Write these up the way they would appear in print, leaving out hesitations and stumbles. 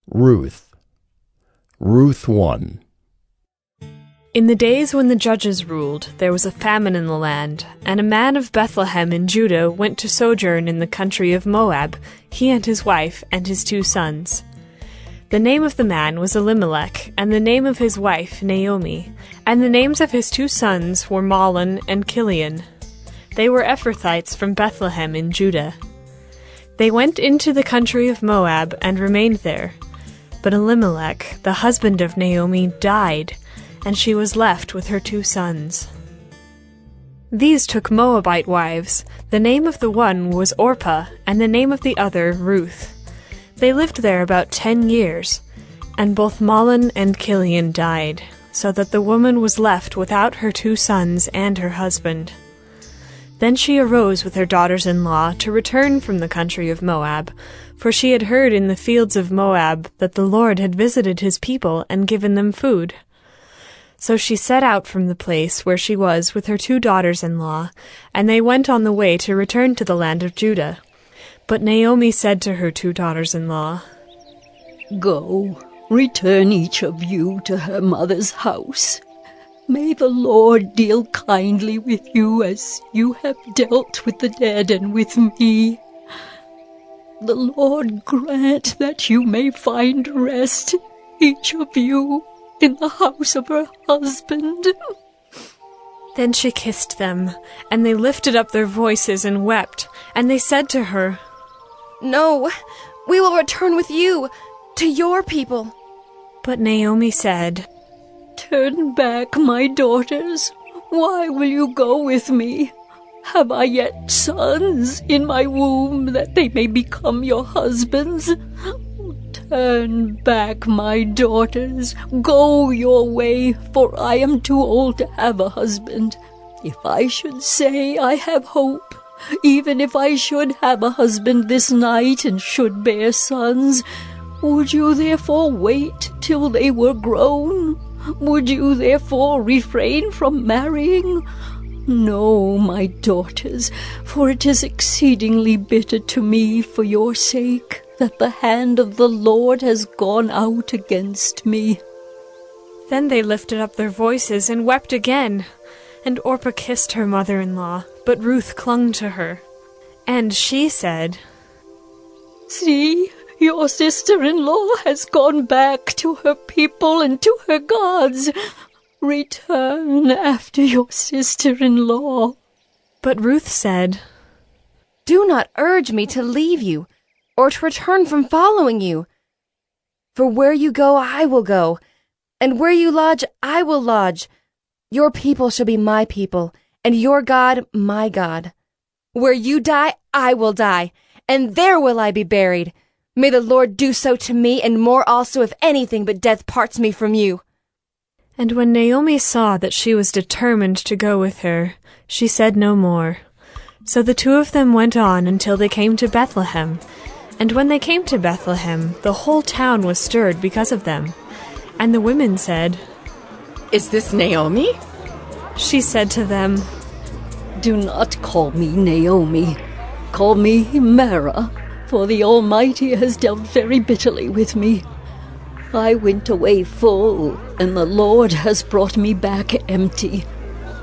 Ruth. Ruth 1. In the days when the judges ruled, there was a famine in the land, and a man of Bethlehem in Judah went to sojourn in the country of Moab, he and his wife and his 2 sons. The name of the man was Elimelech, and the name of his wife Naomi, and the names of his 2 sons were Mahlon and Chilion. They were Ephrathites from Bethlehem in Judah. They went into the country of Moab and remained there. But Elimelech, the husband of Naomi, died, and she was left with her 2 sons. These took Moabite wives. The name of the one was Orpah, and the name of the other Ruth. They lived there about 10 years, and both Mahlon and Chilion died, so that the woman was left without her 2 sons and her husband. Then she arose with her daughters-in-law to return from the country of Moab, for she had heard in the fields of Moab that the Lord had visited his people and given them food. So she set out from the place where she was with her 2 daughters-in-law, and they went on the way to return to the land of Judah. But Naomi said to her 2 daughters-in-law, "Go, return each of you to her mother's house. May the Lord deal kindly with you as you have dealt with the dead and with me. The Lord grant that you may find rest, each of you, in the house of her husband." Then she kissed them, and they lifted up their voices and wept, and they said to her, "No, we will return with you to your people." But Naomi said, "Turn back, my daughters. Why will you go with me? Have I yet sons in my womb that they may become your husbands? Turn back, my daughters. Go your way, for I am too old to have a husband. If I should say I have hope, even if I should have a husband this night and should bear sons, would you therefore wait till they were grown? Would you therefore refrain from marrying? No, my daughters, for it is exceedingly bitter to me for your sake that the hand of the Lord has gone out against me." Then they lifted up their voices and wept again, and Orpah kissed her mother-in-law, but Ruth clung to her. And she said, "See, your sister-in-law has gone back to her people and to her gods. Return after your sister-in-law." But Ruth said, "Do not urge me to leave you, or to return from following you. For where you go, I will go, and where you lodge, I will lodge. Your people shall be my people, and your God, my God. Where you die, I will die, and there will I be buried. May the Lord do so to me, and more also, if anything but death parts me from you." And when Naomi saw that she was determined to go with her, she said no more. So the 2 of them went on until they came to Bethlehem. And when they came to Bethlehem, the whole town was stirred because of them. And the women said, "Is this Naomi?" She said to them, "Do not call me Naomi. Call me Mara, for the Almighty has dealt very bitterly with me. I went away full, and the Lord has brought me back empty.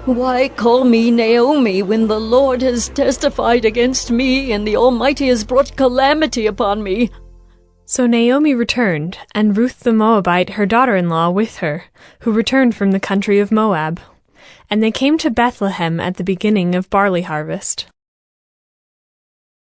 Why call me Naomi when the Lord has testified against me, and the Almighty has brought calamity upon me?" So Naomi returned, and Ruth the Moabite, her daughter-in-law, with her, who returned from the country of Moab. And they came to Bethlehem at the beginning of barley harvest.